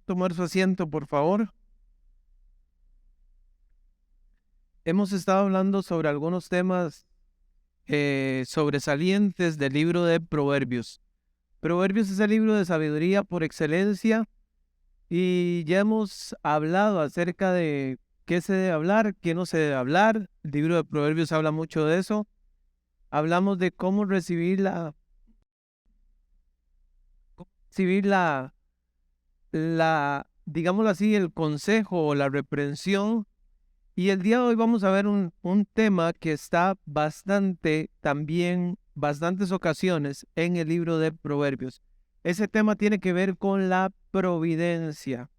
tomar su asiento, por favor. Hemos estado hablando sobre algunos temas sobresalientes del libro de Proverbios. Proverbios es el libro de sabiduría por excelencia y ya hemos hablado acerca de qué se debe hablar, qué no se debe hablar. El libro de Proverbios habla mucho de eso. Hablamos de cómo recibir digámoslo así, el consejo o la reprensión. Y el día de hoy vamos a ver un tema que está bastantes ocasiones en el libro de Proverbios. Ese tema tiene que ver con la providencia.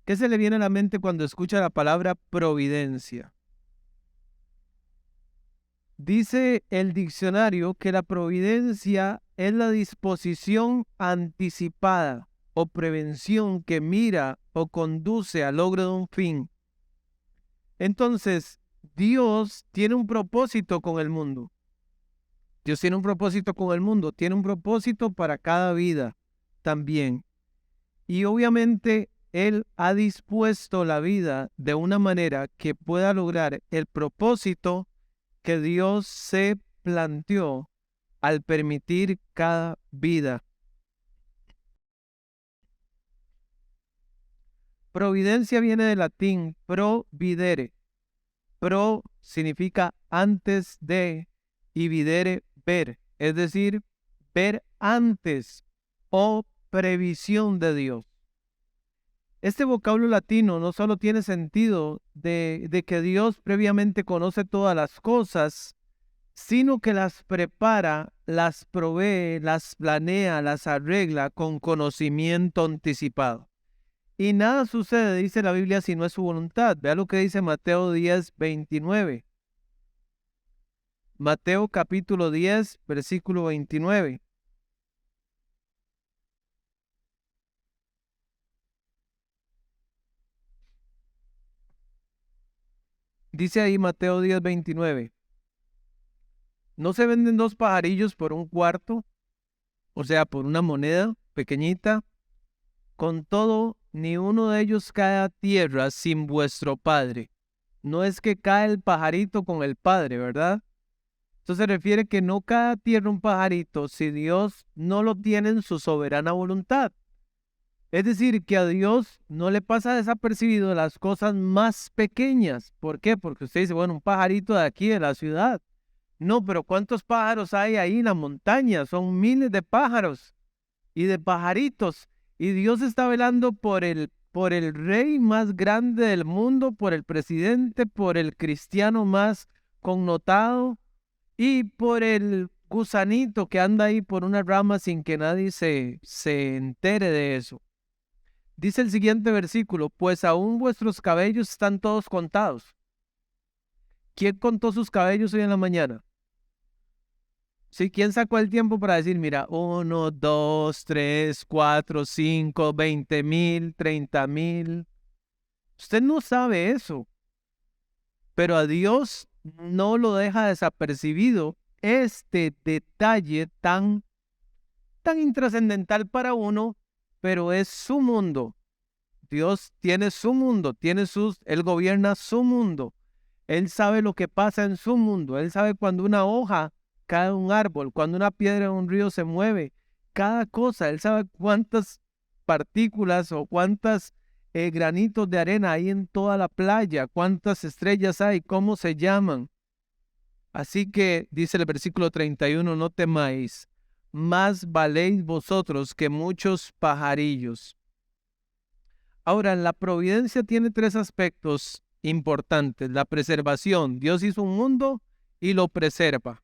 ¿Qué se le viene a la mente cuando escucha la palabra providencia? Dice el diccionario que la providencia es la disposición anticipada o prevención que mira o conduce al logro de un fin. Entonces, Dios tiene un propósito con el mundo. Dios tiene un propósito con el mundo, tiene un propósito para cada vida también. Y obviamente Él ha dispuesto la vida de una manera que pueda lograr el propósito que Dios se planteó al permitir cada vida. Providencia viene del latín providere. Pro significa antes de y videre ver, es decir, ver antes o previsión de Dios. Este vocablo latino no solo tiene sentido de que Dios previamente conoce todas las cosas, sino que las prepara, las provee, las planea, las arregla con conocimiento anticipado. Y nada sucede, dice la Biblia, si no es su voluntad. Vea lo que dice Mateo 10:29. Mateo capítulo 10, versículo 29. Dice ahí Mateo 10:29. ¿No se venden dos pajarillos por un cuarto? O sea, por una moneda pequeñita. Con todo, ni uno de ellos cae a tierra sin vuestro Padre. No es que cae el pajarito con el Padre, ¿verdad? Esto se refiere que no cae a tierra un pajarito si Dios no lo tiene en su soberana voluntad. Es decir, que a Dios no le pasa desapercibido las cosas más pequeñas. ¿Por qué? Porque usted dice, bueno, un pajarito de aquí de la ciudad. No, pero ¿cuántos pájaros hay ahí en la montaña? Son miles de pájaros y de pajaritos. Y Dios está velando por el rey más grande del mundo, por el presidente, por el cristiano más connotado y por el gusanito que anda ahí por una rama sin que nadie se entere de eso. Dice el siguiente versículo, pues aún vuestros cabellos están todos contados. ¿Quién contó sus cabellos hoy en la mañana? Sí, ¿quién sacó el tiempo para decir, mira, 1, 2, 3, 4, 5, 20,000, 30,000? Usted no sabe eso, pero a Dios no lo deja desapercibido este detalle tan intrascendental para uno, pero es su mundo. Dios tiene su mundo, Él gobierna su mundo. Él sabe lo que pasa en su mundo. Él sabe cuando una hoja cae en un árbol, cuando una piedra en un río se mueve. Cada cosa, Él sabe cuántas partículas o cuántas granitos de arena hay en toda la playa, cuántas estrellas hay, cómo se llaman. Así que, dice el versículo 31, no temáis, más valéis vosotros que muchos pajarillos. Ahora, la providencia tiene tres aspectos importantes. La preservación. Dios hizo un mundo y lo preserva.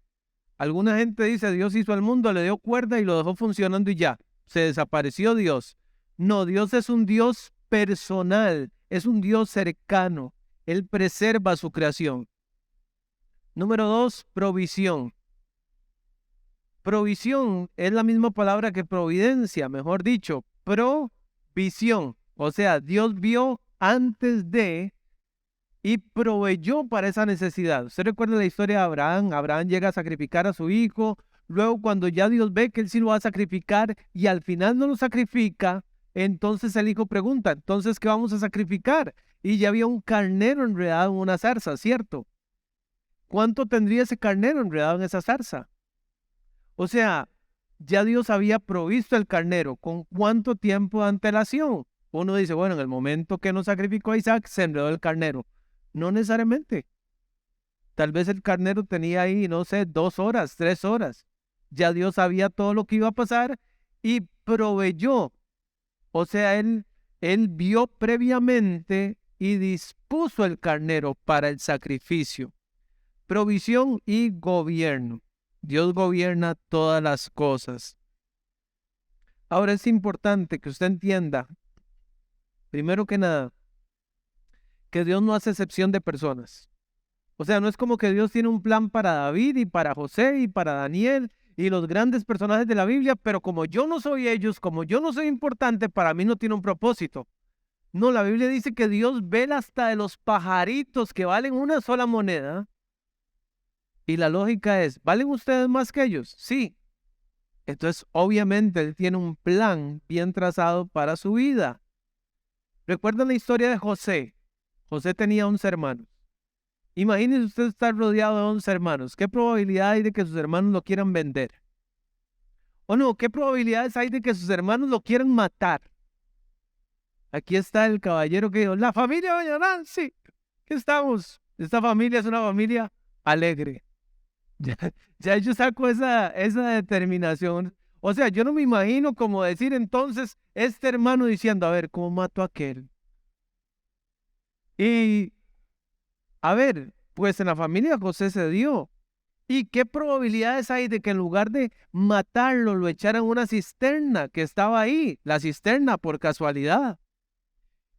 Alguna gente dice, Dios hizo el mundo, le dio cuerda y lo dejó funcionando y ya. Se desapareció Dios. No, Dios es un Dios personal, es un Dios cercano. Él preserva su creación. Número 2, provisión. Provisión es la misma palabra que providencia, mejor dicho, provisión. O sea, Dios vio antes de y proveyó para esa necesidad. Usted recuerda la historia de Abraham. Abraham llega a sacrificar a su hijo. Luego, cuando ya Dios ve que él sí lo va a sacrificar y al final no lo sacrifica, Entonces el hijo pregunta, entonces, ¿qué vamos a sacrificar? Y ya había un carnero enredado en una zarza, ¿cierto? ¿Cuánto tendría ese carnero enredado en esa zarza? O sea, ya Dios había provisto el carnero. ¿Con cuánto tiempo de antelación? Uno dice, bueno, en el momento que no sacrificó a Isaac, se enredó el carnero. No necesariamente. Tal vez el carnero tenía ahí, no sé, 2 horas, 3 horas. Ya Dios sabía todo lo que iba a pasar y proveyó. O sea, él vio previamente y dispuso el carnero para el sacrificio. Provisión y gobierno. Dios gobierna todas las cosas. Ahora es importante que usted entienda, primero que nada, que Dios no hace excepción de personas. O sea, no es como que Dios tiene un plan para David y para José y para Daniel y los grandes personajes de la Biblia, pero como yo no soy ellos, como yo no soy importante, para mí no tiene un propósito. No, la Biblia dice que Dios vela hasta de los pajaritos que valen una sola moneda. Y la lógica es, ¿valen ustedes más que ellos? Sí. Entonces, obviamente, Él tiene un plan bien trazado para su vida. ¿Recuerdan la historia de José? José tenía 11 hermanos. Imagínese usted estar rodeado de 11 hermanos. ¿Qué probabilidad hay de que sus hermanos lo quieran vender? ¿O no? ¿Qué probabilidades hay de que sus hermanos lo quieran matar? Aquí está el caballero que dijo, la familia Doña Nancy, ¿qué estamos? Esta familia es una familia alegre. Ya, ya yo saco esa determinación. O sea, yo no me imagino como decir entonces este hermano diciendo, a ver, ¿cómo mato a aquel? Y, a ver, pues en la familia José se dio. ¿Y qué probabilidades hay de que en lugar de matarlo lo echaran a una cisterna que estaba ahí? La cisterna por casualidad.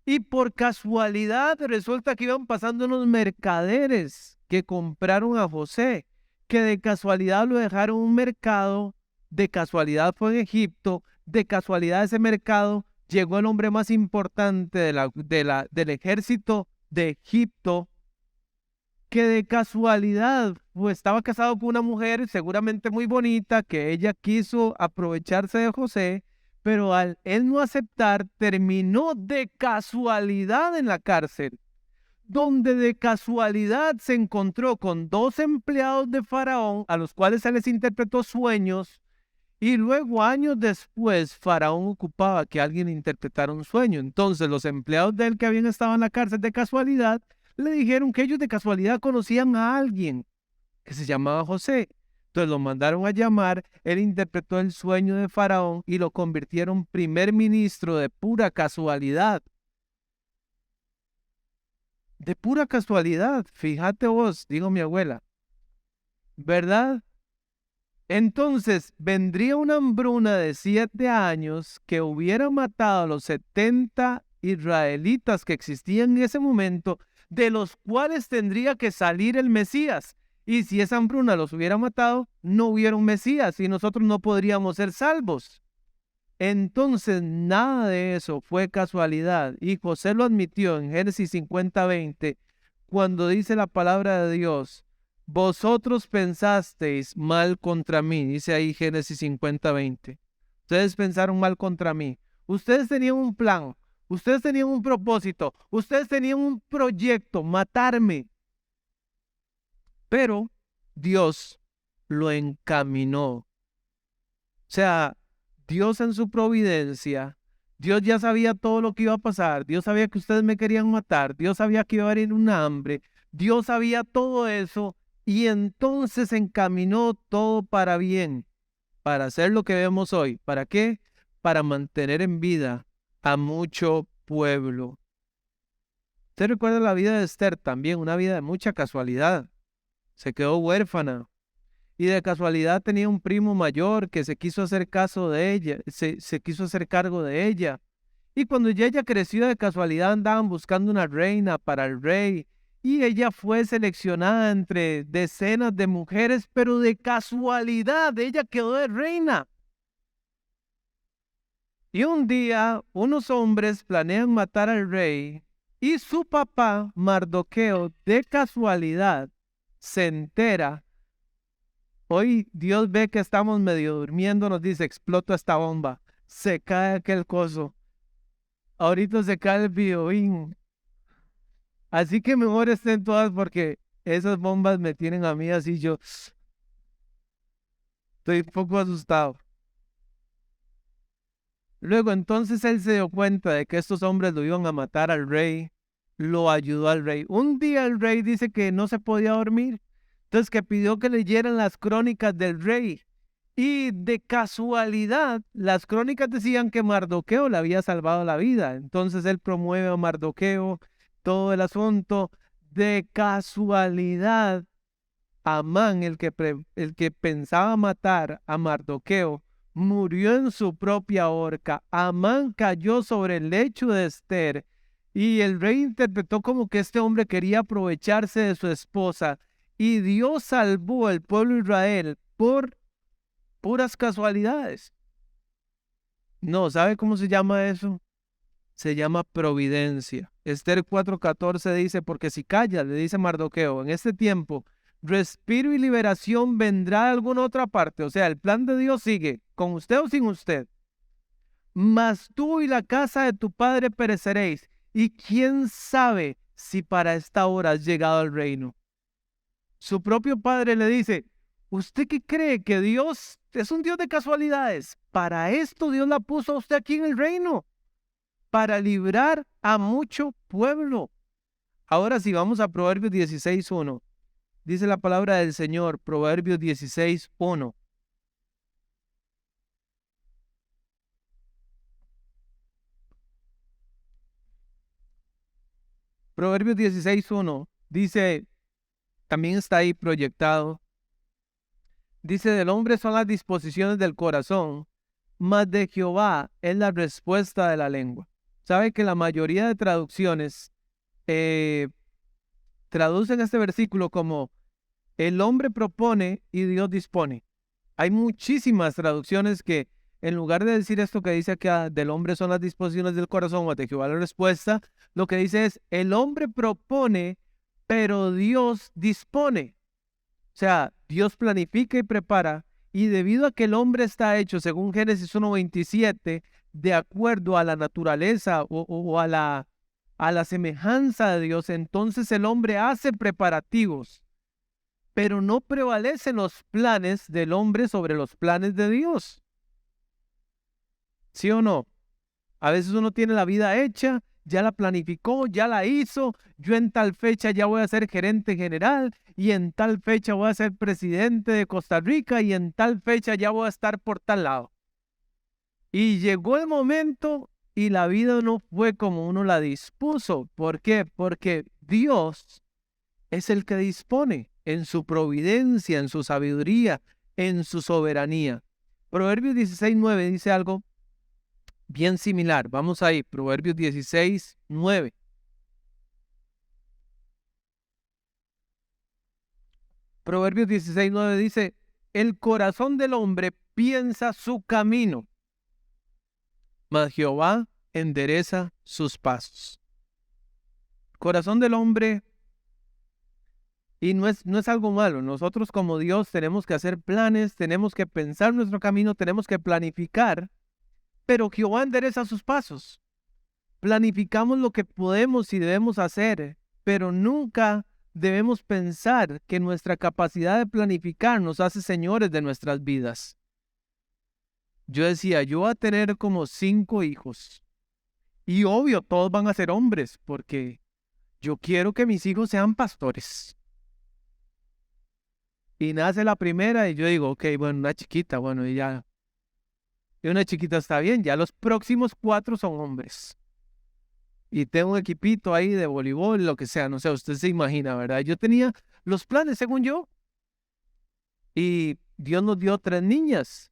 Y por casualidad resulta que iban pasando unos mercaderes que compraron a José, que de casualidad lo dejaron en un mercado, de casualidad fue en Egipto, de casualidad ese mercado llegó el hombre más importante del ejército de Egipto, que de casualidad pues, estaba casado con una mujer seguramente muy bonita, que ella quiso aprovecharse de José, pero al él no aceptar, terminó de casualidad en la cárcel, donde de casualidad se encontró con 2 empleados de Faraón, a los cuales se les interpretó sueños, y luego años después Faraón ocupaba que alguien interpretara un sueño. Entonces los empleados de él que habían estado en la cárcel de casualidad, le dijeron que ellos de casualidad conocían a alguien que se llamaba José. Entonces lo mandaron a llamar, él interpretó el sueño de Faraón y lo convirtieron primer ministro de pura casualidad. De pura casualidad, fíjate vos, dijo mi abuela, ¿verdad? Entonces vendría una hambruna de 7 años que hubiera matado a los 70 israelitas que existían en ese momento, de los cuales tendría que salir el Mesías. Y si esa hambruna los hubiera matado, no hubiera un Mesías y nosotros no podríamos ser salvos. Entonces nada de eso fue casualidad. Y José lo admitió en Génesis 50:20, cuando dice la palabra de Dios, vosotros pensasteis mal contra mí, dice ahí Génesis 50:20. Ustedes pensaron mal contra mí. Ustedes tenían un plan, ustedes tenían un propósito, ustedes tenían un proyecto, matarme. Pero Dios lo encaminó. O sea, Dios en su providencia, Dios ya sabía todo lo que iba a pasar, Dios sabía que ustedes me querían matar, Dios sabía que iba a venir un hambre, Dios sabía todo eso y entonces encaminó todo para bien, para hacer lo que vemos hoy. ¿Para qué? Para mantener en vida a mucho pueblo. Usted recuerda la vida de Esther también, una vida de mucha casualidad. Se quedó huérfana. Y de casualidad tenía un primo mayor que se quiso hacer caso de ella, se quiso hacer cargo de ella. Y cuando ya ella creció, de casualidad andaban buscando una reina para el rey. Y ella fue seleccionada entre decenas de mujeres, pero de casualidad ella quedó de reina. Y un día unos hombres planean matar al rey y su papá, Mardoqueo, de casualidad se entera. Hoy Dios ve que estamos medio durmiendo, nos dice, exploto esta bomba, se cae aquel coso ahorita se cae el videoín. Así que mejor estén todas porque esas bombas me tienen a mí así, yo estoy un poco asustado. Luego entonces él se dio cuenta de que estos hombres lo iban a matar al rey, lo ayudó al rey. Un día el rey dice que no se podía dormir, entonces que pidió que leyeran las crónicas del rey. Y de casualidad, las crónicas decían que Mardoqueo le había salvado la vida. Entonces él promueve a Mardoqueo, todo el asunto. De casualidad, Amán, el que pensaba matar a Mardoqueo, murió en su propia horca. Amán cayó sobre el lecho de Esther y el rey interpretó como que este hombre quería aprovecharse de su esposa y Dios salvó al pueblo de Israel por puras casualidades. No, ¿sabe cómo se llama eso? Se llama providencia. Esther 4:14 dice, porque si calla, le dice Mardoqueo, en este tiempo, respiro y liberación vendrá de alguna otra parte. O sea, el plan de Dios sigue, con usted o sin usted. Mas tú y la casa de tu padre pereceréis. Y quién sabe si para esta hora has llegado al reino. Su propio padre le dice, ¿usted qué cree? ¿Que Dios es un Dios de casualidades? Para esto Dios la puso a usted aquí en el reino, para librar a mucho pueblo. Ahora sí, vamos a Proverbios 16:1. Dice la palabra del Señor, Proverbios 16:1. Proverbios 16:1 dice, también está ahí proyectado, dice, del hombre son las disposiciones del corazón, mas de Jehová es la respuesta de la lengua. Sabe que la mayoría de traducciones traducen este versículo como el hombre propone y Dios dispone. Hay muchísimas traducciones que en lugar de decir esto que dice que del hombre son las disposiciones del corazón o de Jehová la respuesta, lo que dice es el hombre propone, pero Dios dispone. O sea, Dios planifica y prepara, y debido a que el hombre está hecho, según Génesis 1:27, de acuerdo a la naturaleza o a la semejanza de Dios, entonces el hombre hace preparativos, pero no prevalecen los planes del hombre sobre los planes de Dios. ¿Sí o no? A veces uno tiene la vida hecha, ya la planificó, ya la hizo, yo en tal fecha ya voy a ser gerente general y en tal fecha voy a ser presidente de Costa Rica y en tal fecha ya voy a estar por tal lado. Y llegó el momento y la vida no fue como uno la dispuso. ¿Por qué? Porque Dios es el que dispone en su providencia, en su sabiduría, en su soberanía. Proverbios 16:9 dice algo bien similar. Vamos ahí, Proverbios 16:9. Proverbios 16:9 dice, el corazón del hombre piensa su camino, mas Jehová endereza sus pasos. Corazón del hombre, y no es algo malo. Nosotros como Dios tenemos que hacer planes, tenemos que pensar nuestro camino, tenemos que planificar, pero Jehová endereza sus pasos. Planificamos lo que podemos y debemos hacer, pero nunca debemos pensar que nuestra capacidad de planificar nos hace señores de nuestras vidas. Yo decía, yo voy a tener como 5 hijos. Y obvio, todos van a ser hombres, porque yo quiero que mis hijos sean pastores. Y nace la primera y yo digo, ok, bueno, una chiquita, bueno, y ya. Y una chiquita está bien, ya los próximos 4 son hombres. Y tengo un equipito ahí de voleibol, lo que sea, no sé, usted se imagina, ¿verdad? Yo tenía los planes, según yo. Y Dios nos dio 3 niñas.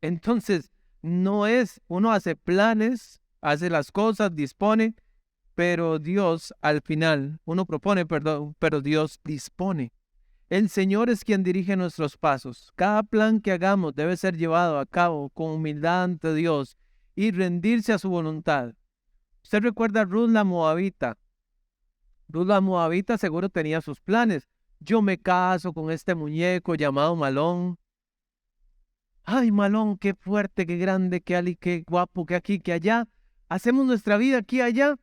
Entonces, no es, uno hace planes, hace las cosas, dispone, pero Dios al final, uno propone, perdón, pero Dios dispone. El Señor es quien dirige nuestros pasos. Cada plan que hagamos debe ser llevado a cabo con humildad ante Dios y rendirse a su voluntad. Usted recuerda a Ruth la Moabita. Ruth la Moabita seguro tenía sus planes. Yo me caso con este muñeco llamado Malón. Ay, Malón, qué fuerte, qué grande, qué ali, qué guapo, qué aquí, qué allá. hacemos nuestra vida aquí y allá.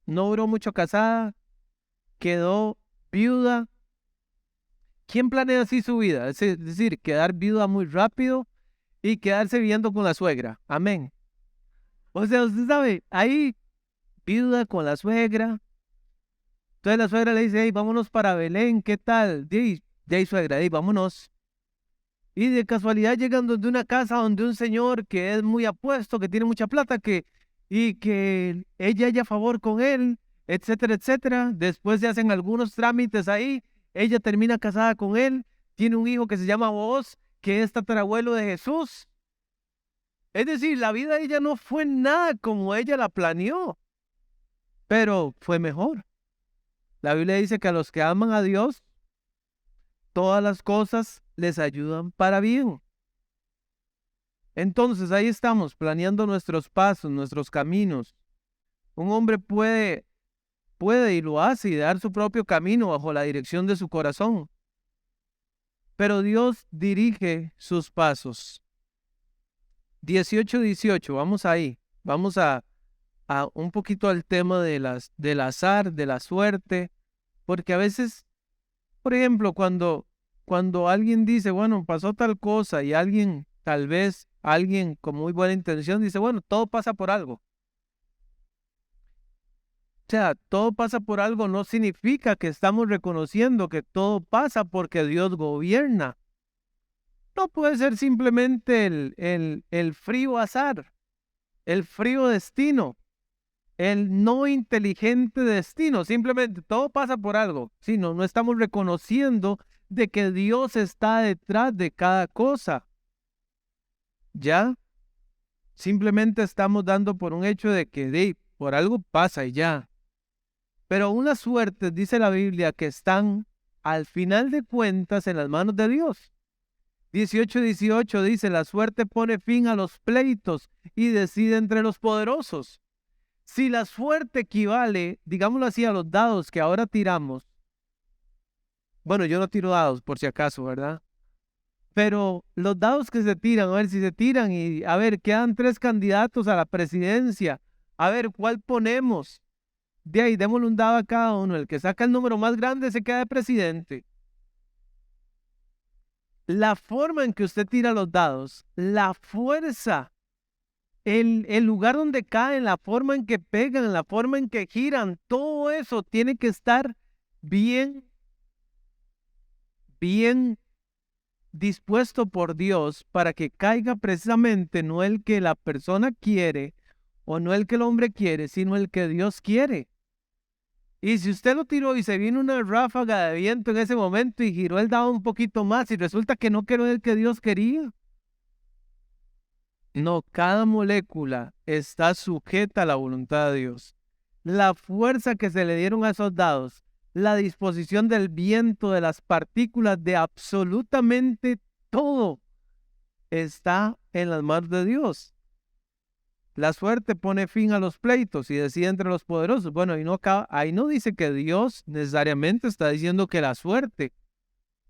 No duró mucho casada, quedó viuda. ¿Quién planea así su vida? Es decir, quedar viuda muy rápido y quedarse viviendo con la suegra. Amén. O sea, usted sabe, ahí viuda con la suegra. Entonces la suegra le dice, hey, vámonos para Belén, ¿qué tal? De ahí suegra, hey, vámonos. Y de casualidad llegan donde una casa donde un señor que es muy apuesto, que tiene mucha plata, y que ella haya favor con él, etcétera, etcétera. Después se hacen algunos trámites ahí, ella termina casada con él, tiene un hijo que se llama Booz, que es tatarabuelo de Jesús. Es decir, la vida de ella no fue nada como ella la planeó, pero fue mejor. La Biblia dice que a los que aman a Dios, todas las cosas les ayudan para bien. Entonces ahí estamos, planeando nuestros pasos, nuestros caminos. Un hombre puede y lo hace y dar su propio camino bajo la dirección de su corazón. Pero Dios dirige sus pasos. 18, vamos ahí. Vamos a un poquito al tema del azar, de la suerte. Porque a veces, por ejemplo, cuando alguien dice, bueno, pasó tal cosa y tal vez alguien con muy buena intención dice, bueno, todo pasa por algo. O sea, todo pasa por algo no significa que estamos reconociendo que todo pasa porque Dios gobierna. No puede ser simplemente el frío azar, el frío destino, el no inteligente destino. Simplemente todo pasa por algo. Sí, no estamos reconociendo de que Dios está detrás de cada cosa. ¿Ya? Simplemente estamos dando por un hecho de que por algo pasa y ya. Pero unas suertes, dice la Biblia, que están al final de cuentas en las manos de Dios. 18 dice, la suerte pone fin a los pleitos y decide entre los poderosos. Si la suerte equivale, digámoslo así, a los dados que ahora tiramos, bueno, yo no tiro dados por si acaso, ¿verdad? Pero los dados que se tiran, a ver si se tiran y a ver, quedan 3 candidatos a la presidencia, a ver, ¿cuál ponemos? De ahí, démosle un dado a cada uno. El que saca el número más grande se queda de presidente. La forma en que usted tira los dados, la fuerza, el lugar donde caen, la forma en que pegan, la forma en que giran, todo eso tiene que estar bien, bien dispuesto por Dios para que caiga precisamente no el que la persona quiere o no el que el hombre quiere, sino el que Dios quiere. Y si usted lo tiró y se vino una ráfaga de viento en ese momento y giró el dado un poquito más y resulta que no quedó el que Dios quería. No, cada molécula está sujeta a la voluntad de Dios. La fuerza que se le dieron a esos dados, la disposición del viento, de las partículas, de absolutamente todo, está en las manos de Dios. La suerte pone fin a los pleitos y decide entre los poderosos. Bueno, ahí no dice que Dios necesariamente está diciendo que la suerte.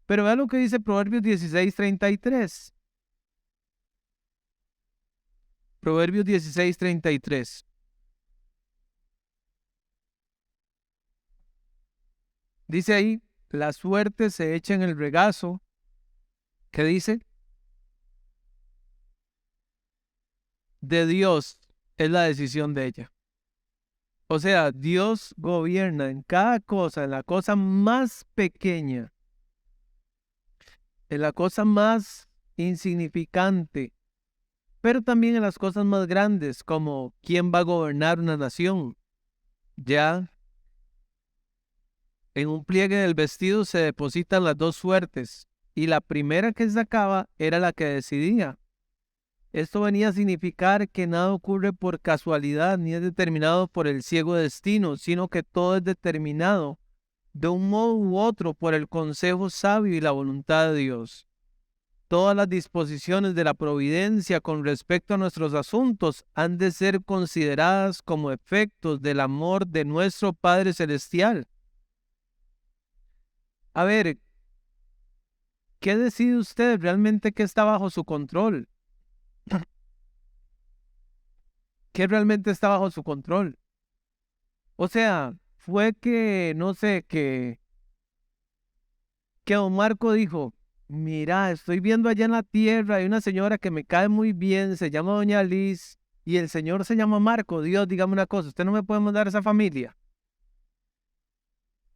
Pero vea lo que dice Proverbios 16:33. Proverbios 16:33. Dice ahí, la suerte se echa en el regazo. ¿Qué dice? De Dios es la decisión de ella. O sea, Dios gobierna en cada cosa, en la cosa más pequeña, en la cosa más insignificante, pero también en las cosas más grandes, como quién va a gobernar una nación. Ya en un pliegue del vestido se depositan las dos suertes, y la primera que sacaba era la que decidía. Esto venía a significar que nada ocurre por casualidad ni es determinado por el ciego destino, sino que todo es determinado de un modo u otro por el consejo sabio y la voluntad de Dios. Todas las disposiciones de la providencia con respecto a nuestros asuntos han de ser consideradas como efectos del amor de nuestro Padre Celestial. A ver, ¿qué decide usted realmente que está bajo su control? ¿Qué realmente está bajo su control? O sea, fue que, no sé, que don Marco dijo, mira, estoy viendo allá en la tierra, hay una señora que me cae muy bien, se llama doña Liz, y el señor se llama Marco. Dios, dígame una cosa, usted no me puede mandar a esa familia.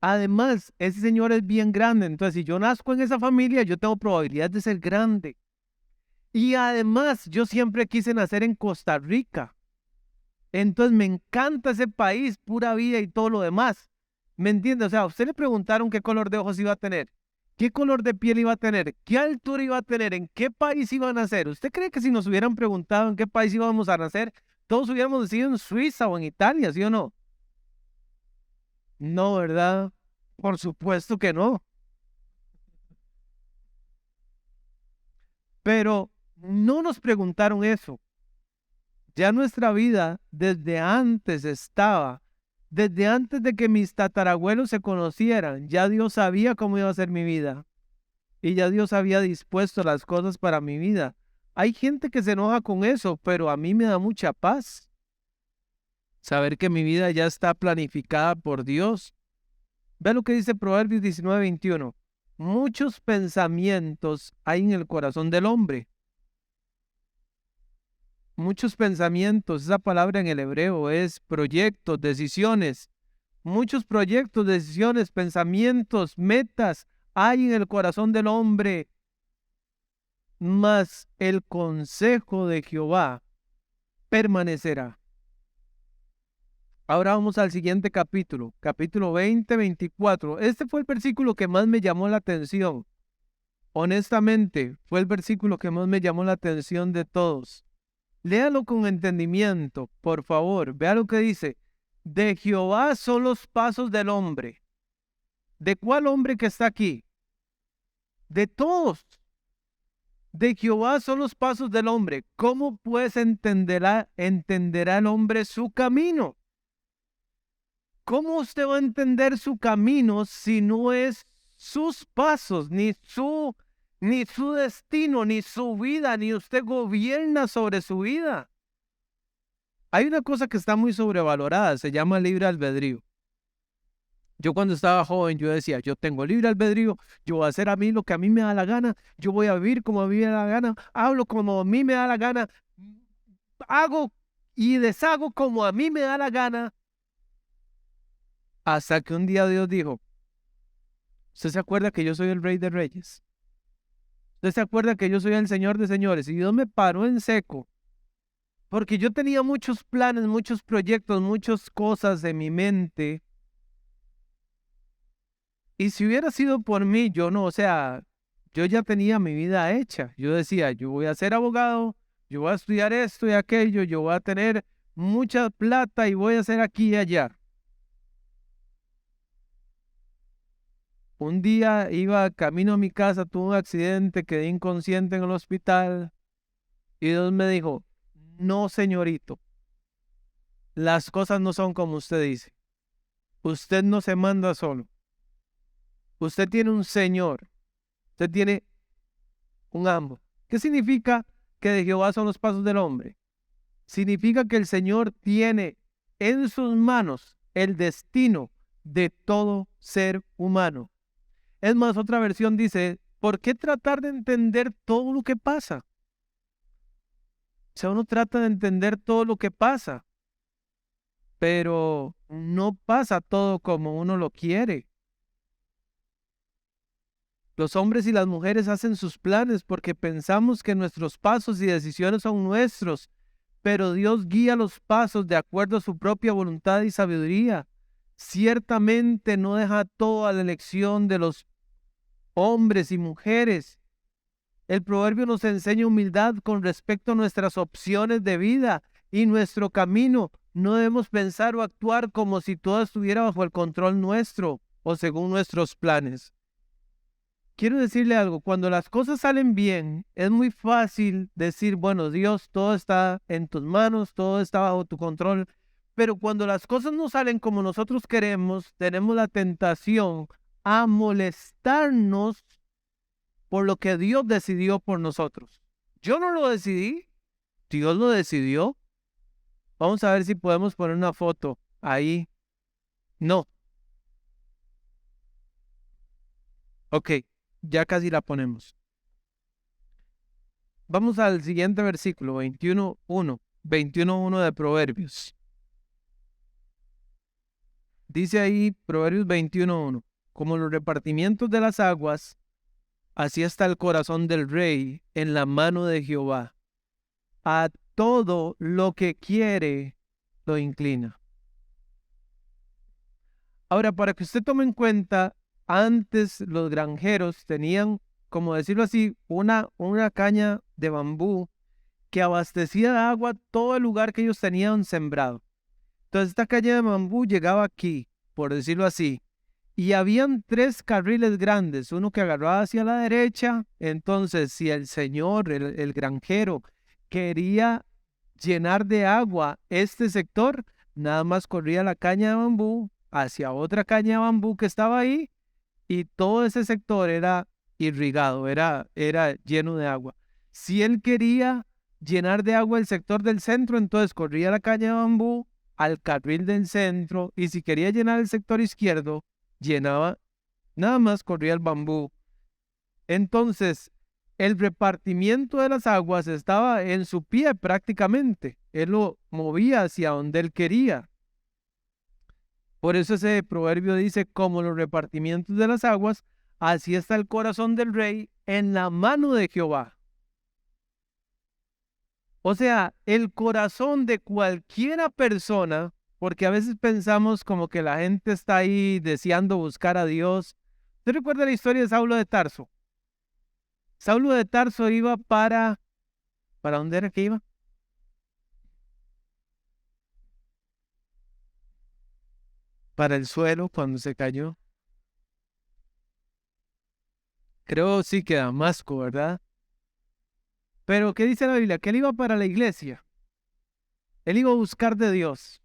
Además, ese señor es bien grande, entonces si yo nazco en esa familia, yo tengo probabilidad de ser grande. Y además, yo siempre quise nacer en Costa Rica. Entonces me encanta ese país, pura vida y todo lo demás. ¿Me entiende? O sea, a usted le preguntaron qué color de ojos iba a tener, qué color de piel iba a tener, qué altura iba a tener, en qué país iba a nacer. ¿Usted cree que si nos hubieran preguntado en qué país íbamos a nacer, todos hubiéramos decidido en Suiza o en Italia, sí o no? No, ¿verdad? Por supuesto que no. Pero no nos preguntaron eso. Ya nuestra vida desde antes estaba, desde antes de que mis tatarabuelos se conocieran, ya Dios sabía cómo iba a ser mi vida y ya Dios había dispuesto las cosas para mi vida. Hay gente que se enoja con eso, pero a mí me da mucha paz saber que mi vida ya está planificada por Dios. Ve lo que dice Proverbios 19:21. Muchos pensamientos hay en el corazón del hombre. Muchos pensamientos, esa palabra en el hebreo es proyectos, decisiones. Muchos proyectos, decisiones, pensamientos, metas hay en el corazón del hombre, mas el consejo de Jehová permanecerá. Ahora vamos al siguiente capítulo, capítulo 20-24. Este fue el versículo que más me llamó la atención. Honestamente, fue el versículo que más me llamó la atención de todos. Léalo con entendimiento, por favor. Vea lo que dice. De Jehová son los pasos del hombre. ¿De cuál hombre que está aquí? De todos. De Jehová son los pasos del hombre. ¿Cómo pues entenderá el hombre su camino? ¿Cómo usted va a entender su camino si no es sus pasos, ni su destino, ni su vida, ni usted gobierna sobre su vida? Hay una cosa que está muy sobrevalorada, se llama libre albedrío. Yo cuando estaba joven, yo decía, yo tengo libre albedrío, yo voy a hacer a mí lo que a mí me da la gana, yo voy a vivir como a mí me da la gana, hablo como a mí me da la gana, hago y deshago como a mí me da la gana, hasta que un día Dios dijo, ¿usted se acuerda que yo soy el Rey de Reyes? ¿Usted se acuerda que yo soy el Señor de Señores? Y Dios me paró en seco, porque yo tenía muchos planes, muchos proyectos, muchas cosas en mi mente. Y si hubiera sido por mí, yo no, o sea, yo ya tenía mi vida hecha. Yo decía, yo voy a ser abogado, yo voy a estudiar esto y aquello, yo voy a tener mucha plata y voy a hacer aquí y allá. Un día iba camino a mi casa, tuve un accidente, quedé inconsciente en el hospital y Dios me dijo, no, señorito, las cosas no son como usted dice. Usted no se manda solo. Usted tiene un señor. Usted tiene un amo. ¿Qué significa que de Jehová son los pasos del hombre? Significa que el Señor tiene en sus manos el destino de todo ser humano. Es más, otra versión dice, ¿por qué tratar de entender todo lo que pasa? O sea, uno trata de entender todo lo que pasa, pero no pasa todo como uno lo quiere. Los hombres y las mujeres hacen sus planes porque pensamos que nuestros pasos y decisiones son nuestros, pero Dios guía los pasos de acuerdo a su propia voluntad y sabiduría. Ciertamente no deja todo a la elección de los hombres y mujeres. El proverbio nos enseña humildad con respecto a nuestras opciones de vida y nuestro camino. No debemos pensar o actuar como si todo estuviera bajo el control nuestro o según nuestros planes. Quiero decirle algo, cuando las cosas salen bien, es muy fácil decir, bueno, Dios, todo está en tus manos, todo está bajo tu control, pero cuando las cosas no salen como nosotros queremos, tenemos la tentación a molestarnos por lo que Dios decidió por nosotros. Yo no lo decidí, Dios lo decidió. Vamos a ver si podemos poner una foto ahí. No. Ok, ya casi la ponemos. Vamos al siguiente versículo, 21:1. 21:1 de Proverbios. Dice ahí Proverbios 21:1. Como los repartimientos de las aguas, así está el corazón del rey en la mano de Jehová. A todo lo que quiere lo inclina. Ahora, para que usted tome en cuenta, antes los granjeros tenían, como decirlo así, una caña de bambú que abastecía de agua todo el lugar que ellos tenían sembrado. Entonces esta caña de bambú llegaba aquí, por decirlo así, y habían 3 carriles grandes, uno que agarraba hacia la derecha. Entonces si el señor, el granjero, quería llenar de agua este sector, nada más corría la caña de bambú hacia otra caña de bambú que estaba ahí, y todo ese sector era irrigado, era lleno de agua. Si él quería llenar de agua el sector del centro, entonces corría la caña de bambú al carril del centro, y si quería llenar el sector izquierdo, llenaba, nada más corría el bambú. Entonces, el repartimiento de las aguas estaba en su pie prácticamente. Él lo movía hacia donde él quería. Por eso ese proverbio dice, como los repartimientos de las aguas, así está el corazón del rey en la mano de Jehová. O sea, el corazón de cualquiera persona, porque a veces pensamos como que la gente está ahí deseando buscar a Dios. ¿Usted recuerda la historia de Saulo de Tarso? Saulo de Tarso iba ¿para dónde era que iba? Para el suelo cuando se cayó. Creo sí que Damasco, ¿verdad? Pero ¿qué dice la Biblia? Que él iba para la iglesia. Él iba a buscar de Dios.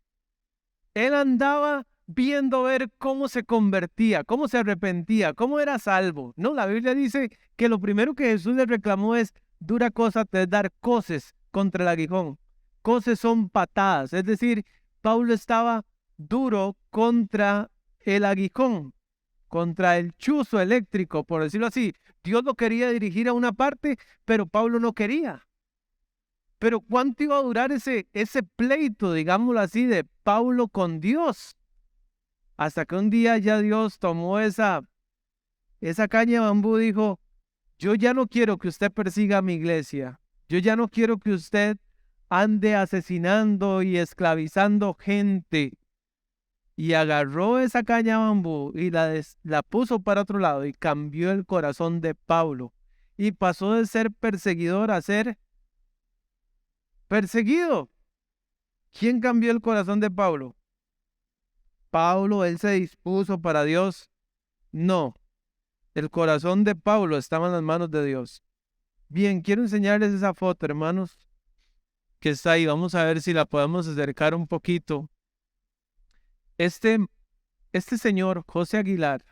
Él andaba viendo ver cómo se convertía, cómo se arrepentía, cómo era salvo. No, la Biblia dice que lo primero que Jesús le reclamó es: dura cosa te es dar coces contra el aguijón. Coces son patadas, es decir, Pablo estaba duro contra el aguijón, contra el chuzo eléctrico, por decirlo así. Dios lo quería dirigir a una parte, pero Pablo no quería. Pero ¿cuánto iba a durar ese pleito, digámoslo así, de Pablo con Dios? Hasta que un día ya Dios tomó esa caña de bambú y dijo: yo ya no quiero que usted persiga a mi iglesia. Yo ya no quiero que usted ande asesinando y esclavizando gente. Y agarró esa caña de bambú y la puso para otro lado, y cambió el corazón de Pablo. Y pasó de ser perseguidor a ser perseguido. ¿Quién cambió el corazón de Pablo? Pablo, él se dispuso para Dios. No, el corazón de Pablo estaba en las manos de Dios. Bien, quiero enseñarles esa foto, hermanos, que está ahí. Vamos a ver si la podemos acercar un poquito. Este señor, José Aguilar,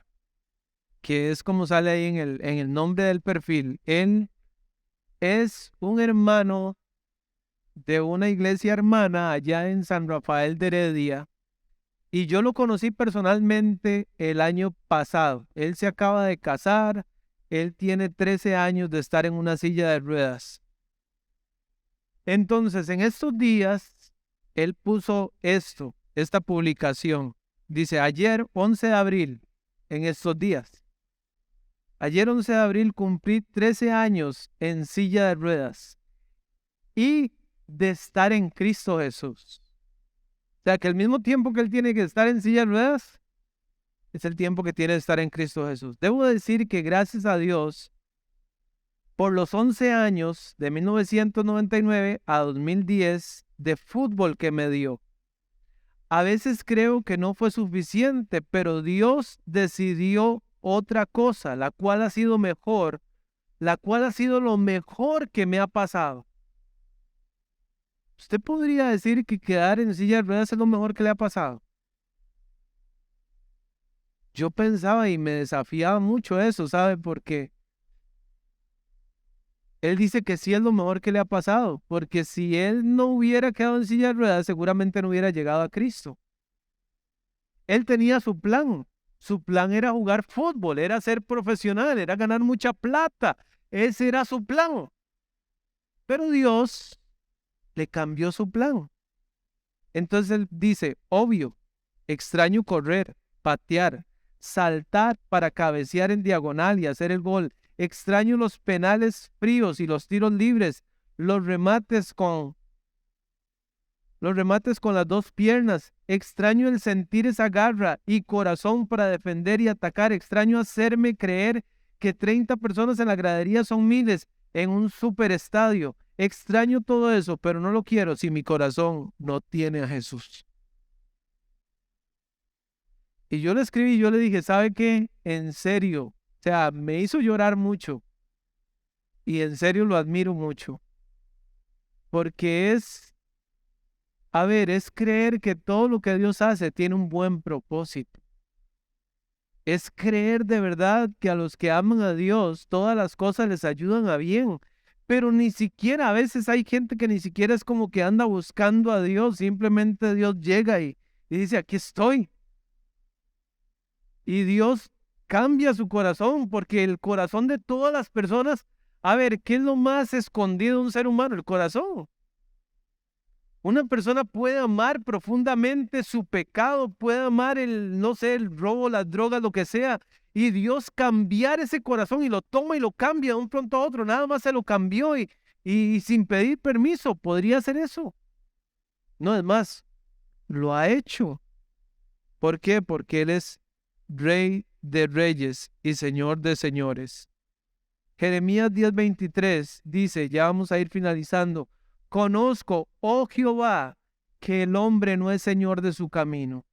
que es como sale ahí en el nombre del perfil, él es un hermano de una iglesia hermana allá en San Rafael de Heredia. Y yo lo conocí personalmente el año pasado. Él se acaba de casar. Él tiene 13 años de estar en una silla de ruedas. Entonces, en estos días, él puso esta publicación. Dice: ayer 11 de abril, en estos días. Ayer 11 de abril cumplí 13 años en silla de ruedas y de estar en Cristo Jesús. O sea, que el mismo tiempo que él tiene que estar en silla de ruedas, es el tiempo que tiene de estar en Cristo Jesús. Debo decir que gracias a Dios, por los 11 años de 1999 a 2010 de fútbol que me dio, a veces creo que no fue suficiente, pero Dios decidió otra cosa, la cual ha sido mejor, la cual ha sido lo mejor que me ha pasado. ¿Usted podría decir que quedar en silla de ruedas es lo mejor que le ha pasado? Yo pensaba y me desafiaba mucho eso, ¿sabe? Porque Él dice que sí es lo mejor que le ha pasado, porque si él no hubiera quedado en silla de ruedas, seguramente no hubiera llegado a Cristo. Él tenía su plan. Su plan era jugar fútbol, era ser profesional, era ganar mucha plata. Ese era su plan. Pero Dios le cambió su plan. Entonces él dice, obvio, extraño correr, patear, saltar para cabecear en diagonal y hacer el gol. Extraño los penales fríos y los tiros libres, los remates con las dos piernas. Extraño el sentir esa garra y corazón para defender y atacar. Extraño hacerme creer que 30 personas en la gradería son miles en un superestadio. Extraño todo eso, pero no lo quiero si mi corazón no tiene a Jesús. Y yo le escribí, yo le dije, ¿sabe qué? En serio, o sea, me hizo llorar mucho. Y en serio lo admiro mucho. Porque es creer que todo lo que Dios hace tiene un buen propósito. Es creer de verdad que a los que aman a Dios, todas las cosas les ayudan a bien. Pero ni siquiera, a veces hay gente que ni siquiera es como que anda buscando a Dios, simplemente Dios llega y dice, aquí estoy. Y Dios cambia su corazón, porque el corazón de todas las personas, a ver, ¿qué es lo más escondido de un ser humano? El corazón. Una persona puede amar profundamente su pecado, puede amar no sé, el robo, las drogas, lo que sea, y Dios cambiar ese corazón y lo toma y lo cambia de un pronto a otro, nada más se lo cambió y sin pedir permiso, ¿podría hacer eso? No, es más, lo ha hecho. ¿Por qué? Porque Él es Rey de reyes y Señor de señores. Jeremías 10:23 dice, ya vamos a ir finalizando, conozco, oh Jehová, que el hombre no es señor de su camino.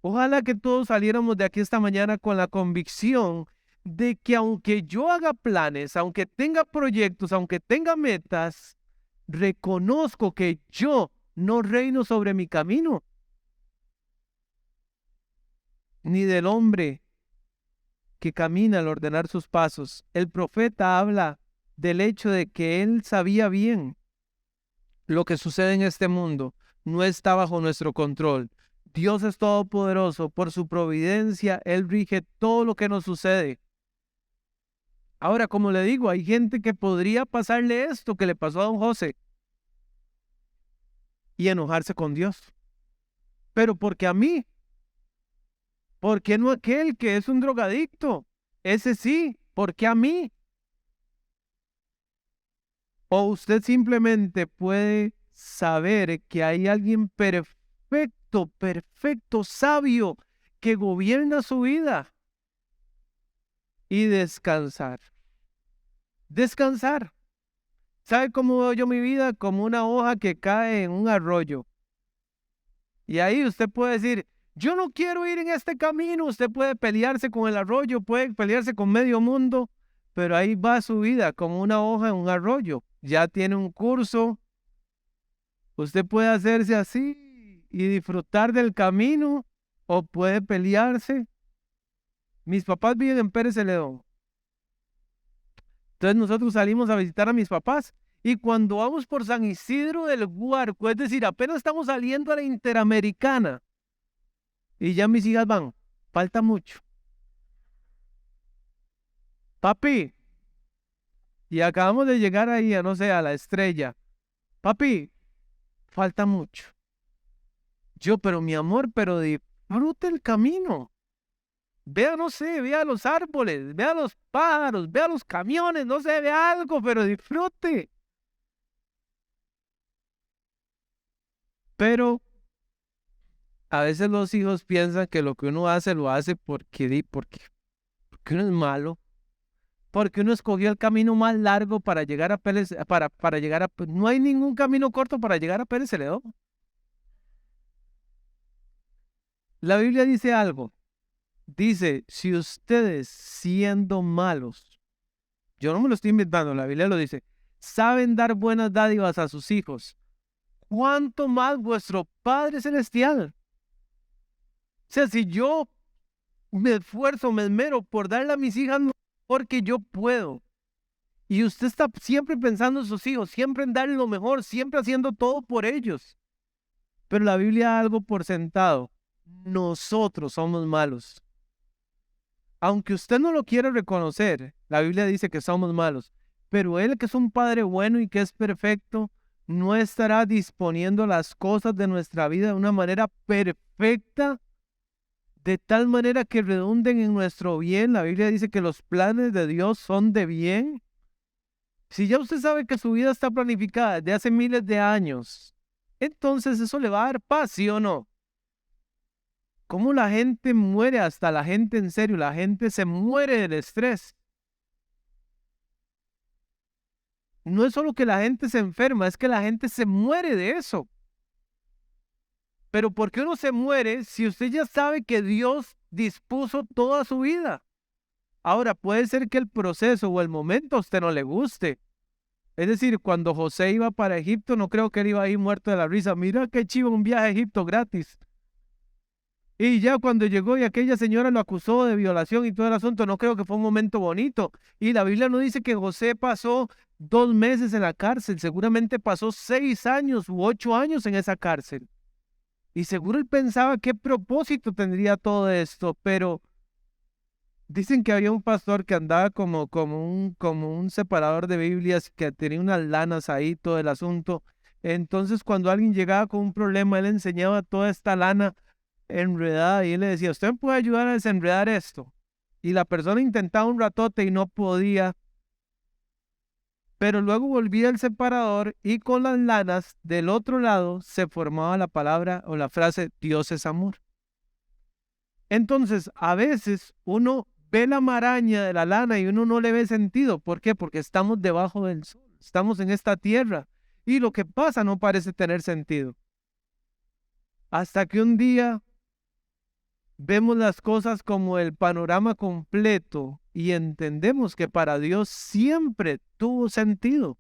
Ojalá que todos saliéramos de aquí esta mañana con la convicción de que aunque yo haga planes, aunque tenga proyectos, aunque tenga metas, reconozco que yo no reino sobre mi camino, ni del hombre que camina al ordenar sus pasos. El profeta habla del hecho de que él sabía bien lo que sucede en este mundo. No está bajo nuestro control. Dios es todopoderoso. Por su providencia, Él rige todo lo que nos sucede. Ahora, como le digo, hay gente que podría pasarle esto que le pasó a don José y enojarse con Dios. Pero porque a mí, ¿por qué no aquel que es un drogadicto? Ese sí, ¿por qué a mí? O usted simplemente puede saber que hay alguien perfecto, perfecto, sabio, que gobierna su vida y descansar. Descansar. ¿Sabe cómo veo yo mi vida? Como una hoja que cae en un arroyo. Y ahí usted puede decir, yo no quiero ir en este camino. Usted puede pelearse con el arroyo, puede pelearse con medio mundo, pero ahí va su vida como una hoja en un arroyo. Ya tiene un curso. Usted puede hacerse así y disfrutar del camino o puede pelearse. Mis papás viven en Pérez Celedón. Entonces nosotros salimos a visitar a mis papás y cuando vamos por San Isidro del Guarco, es decir, apenas estamos saliendo a la Interamericana y ya mis hijas van, falta mucho. Papi, y acabamos de llegar ahí a, no sé, a la Estrella. Papi, falta mucho. Yo, pero mi amor, pero disfrute el camino. Vea, no sé, vea los árboles, vea los pájaros, vea los camiones, no sé, vea algo, pero disfrute. Pero a veces los hijos piensan que lo que uno hace, lo hace porque uno es malo, porque uno escogió el camino más largo para llegar a Pérez, para llegar a, no hay ningún camino corto para llegar a Pérez Celedón. La Biblia dice algo, dice, si ustedes siendo malos, yo no me lo estoy inventando, la Biblia lo dice, saben dar buenas dádivas a sus hijos, ¿cuánto más vuestro Padre Celestial? O sea, si yo me esfuerzo, me esmero por darle a mis hijas lo mejor que yo puedo, Y usted está siempre pensando en sus hijos, siempre en darle lo mejor, siempre haciendo todo por ellos. Pero la Biblia da algo por sentado. Nosotros somos malos. Aunque usted no lo quiera reconocer, la Biblia dice que somos malos. Pero Él, que es un Padre bueno y que es perfecto, no estará disponiendo las cosas de nuestra vida de una manera perfecta, de tal manera que redunden en nuestro bien. La Biblia dice que los planes de Dios son de bien. Si ya usted sabe que su vida está planificada desde hace miles de años, entonces eso le va a dar paz, ¿sí o no? ¿Cómo la gente muere? Hasta la gente, en serio, la gente se muere del estrés. No es solo que la gente se enferma, es que la gente se muere de eso. Pero ¿por qué uno se muere si usted ya sabe que Dios dispuso toda su vida? Ahora, puede ser que el proceso o el momento a usted no le guste. Es decir, cuando José iba para Egipto, no creo que él iba ahí muerto de la risa. Mira qué chivo, un viaje a Egipto gratis. Y ya cuando llegó y aquella señora lo acusó de violación y todo el asunto, no creo que fue un momento bonito. Y la Biblia no dice que José pasó 2 meses en la cárcel, seguramente pasó 6 años u 8 años en esa cárcel. Y seguro él pensaba qué propósito tendría todo esto, pero dicen que había un pastor que andaba como un separador de Biblias, que tenía unas lanas ahí, todo el asunto. Entonces cuando alguien llegaba con un problema, él enseñaba toda esta lana enredada y él le decía, ¿usted me puede ayudar a desenredar esto? Y la persona intentaba un ratote y no podía, pero luego volvía el separador y con las lanas del otro lado se formaba la palabra o la frase Dios es amor. Entonces, a veces uno ve la maraña de la lana y uno no le ve sentido. ¿Por qué? Porque estamos debajo del sol, estamos en esta tierra y lo que pasa no parece tener sentido. Hasta que un día vemos las cosas como el panorama completo y entendemos que para Dios siempre tuvo sentido.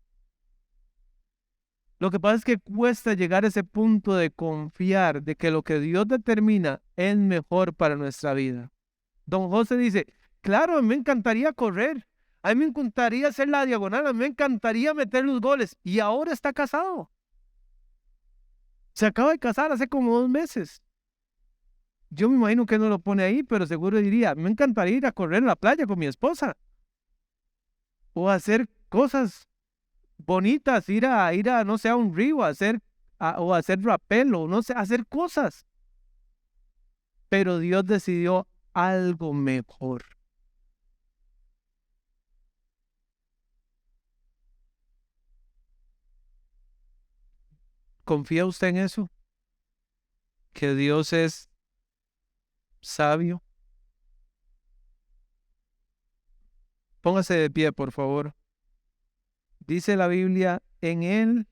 Lo que pasa es que cuesta llegar a ese punto de confiar de que lo que Dios determina es mejor para nuestra vida. Don José dice, claro, a mí me encantaría correr, a mí me encantaría hacer la diagonal, a mí me encantaría meter los goles, y ahora está casado. Se acaba de casar hace como 2 meses. Yo me imagino que no lo pone ahí, pero seguro diría, me encantaría ir a correr en la playa con mi esposa. O hacer cosas bonitas, ir a no sé, a un río, o hacer rappel, o no sé, hacer cosas. Pero Dios decidió algo mejor. ¿Confía usted en eso? ¿Que Dios es sabio? Póngase de pie, por favor. Dice la Biblia en él,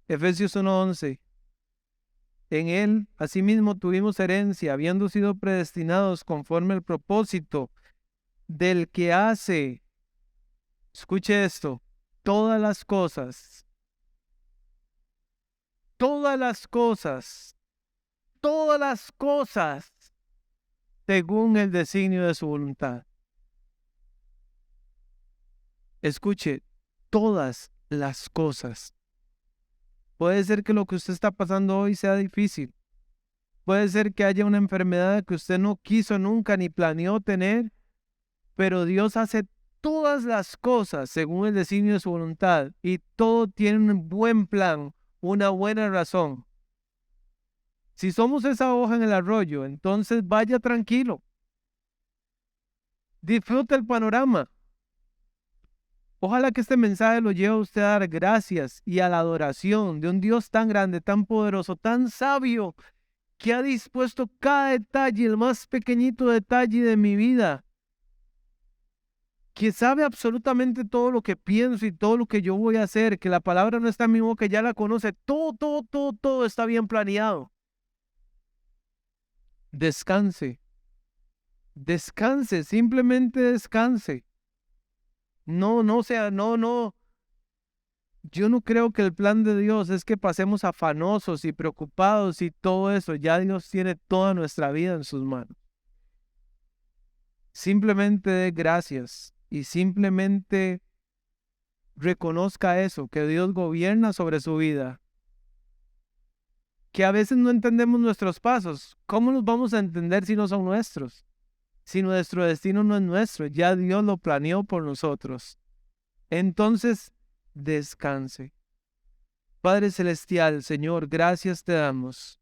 Efesios 1:11, en él asimismo tuvimos herencia, habiendo sido predestinados conforme al propósito del que hace, escuche esto, todas las cosas, todas las cosas, todas las cosas, según el designio de su voluntad. Escuche, todas las cosas. Puede ser que lo que usted está pasando hoy sea difícil. Puede ser que haya una enfermedad que usted no quiso nunca ni planeó tener, pero Dios hace todas las cosas según el designio de su voluntad y todo tiene un buen plan, una buena razón. Si somos esa hoja en el arroyo, entonces vaya tranquilo. Disfruta el panorama. Ojalá que este mensaje lo lleve a usted a dar gracias y a la adoración de un Dios tan grande, tan poderoso, tan sabio, que ha dispuesto cada detalle, el más pequeñito detalle de mi vida, que sabe absolutamente todo lo que pienso y todo lo que yo voy a hacer, que la palabra no está en mi boca, ya la conoce, todo está bien planeado. Descanse, descanse, simplemente descanse. No, no. Yo no creo que el plan de Dios es que pasemos afanosos y preocupados y todo eso. Ya Dios tiene toda nuestra vida en sus manos. Simplemente dé gracias y simplemente reconozca eso, que Dios gobierna sobre su vida. Que a veces no entendemos nuestros pasos. ¿Cómo los vamos a entender si no son nuestros? Si nuestro destino no es nuestro, ya Dios lo planeó por nosotros. Entonces, descanse. Padre Celestial, Señor, gracias te damos,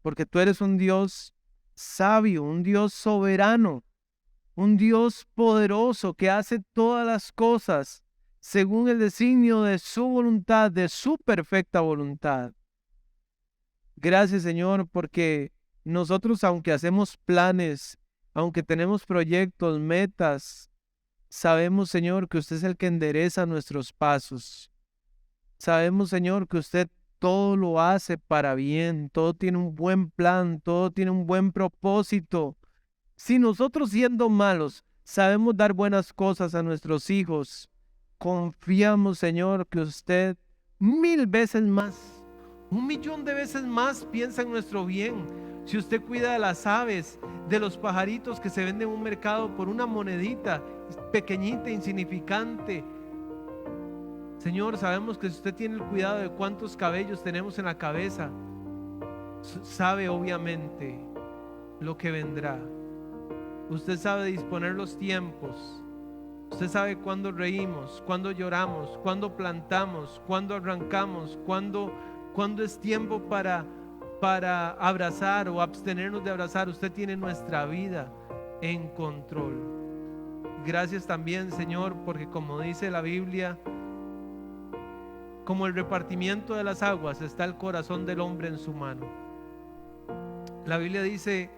porque tú eres un Dios sabio, un Dios soberano, un Dios poderoso que hace todas las cosas según el designio de su voluntad, de su perfecta voluntad. Gracias, Señor, porque nosotros, aunque hacemos planes, aunque tenemos proyectos, metas, sabemos, Señor, que usted es el que endereza nuestros pasos. Sabemos, Señor, que usted todo lo hace para bien, todo tiene un buen plan, todo tiene un buen propósito. Si nosotros siendo malos sabemos dar buenas cosas a nuestros hijos, confiamos, Señor, que usted 1000 veces más, 1.000.000 de veces más piensa en nuestro bien. Si usted cuida de las aves, de los pajaritos que se venden en un mercado por una monedita pequeñita, insignificante, Señor, sabemos que si usted tiene el cuidado de cuántos cabellos tenemos en la cabeza, sabe obviamente lo que vendrá. Usted sabe disponer los tiempos. Usted sabe cuándo reímos, cuándo lloramos, cuándo plantamos, cuándo arrancamos, cuándo es tiempo para abrazar o abstenernos de abrazar. Usted tiene nuestra vida en control. Gracias también, Señor, porque como dice la Biblia, como el repartimiento de las aguas está el corazón del hombre en su mano. La Biblia dice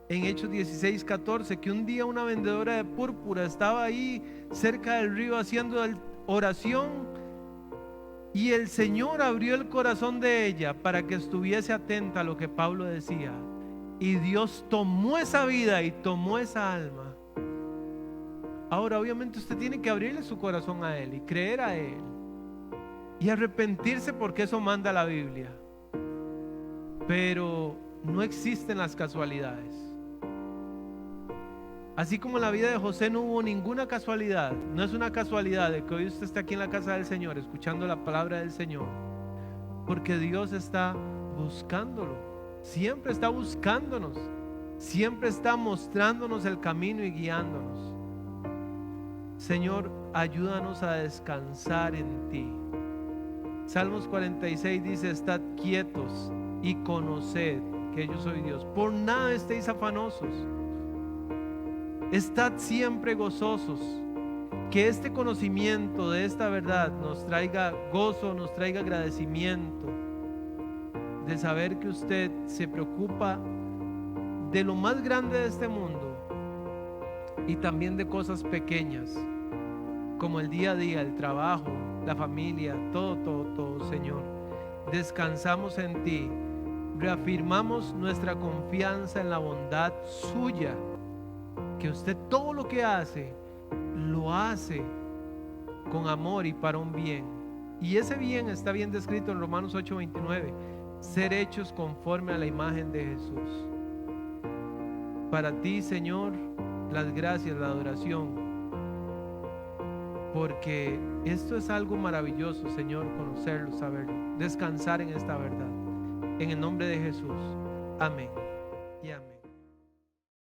en Hechos 16:14 que un día una vendedora de púrpura estaba ahí cerca del río haciendo oración, y el Señor abrió el corazón de ella para que estuviese atenta a lo que Pablo decía, y Dios tomó esa vida y tomó esa alma. Ahora obviamente usted tiene que abrirle su corazón a Él y creer a Él y arrepentirse, porque eso manda la Biblia. Pero no existen las casualidades. Así como en la vida de José no hubo ninguna casualidad, no es una casualidad de que hoy usted esté aquí en la casa del Señor escuchando la palabra del Señor, porque Dios está buscándolo, siempre está buscándonos, siempre está mostrándonos el camino y guiándonos. Señor, ayúdanos a descansar en ti. Salmos 46 dice: estad quietos y conoced que yo soy Dios. Por nada estéis afanosos, estad siempre gozosos. Que este conocimiento de esta verdad nos traiga gozo, nos traiga agradecimiento de saber que usted se preocupa de lo más grande de este mundo y también de cosas pequeñas como el día a día, el trabajo, la familia, todo, Señor. Descansamos en ti, reafirmamos nuestra confianza en la bondad suya, que usted todo lo que hace, lo hace con amor y para un bien. Y ese bien está bien descrito en Romanos 8:29, ser hechos conforme a la imagen de Jesús. Para ti, Señor, las gracias, la adoración, porque esto es algo maravilloso, Señor, conocerlo, saberlo, descansar en esta verdad. En el nombre de Jesús, amén.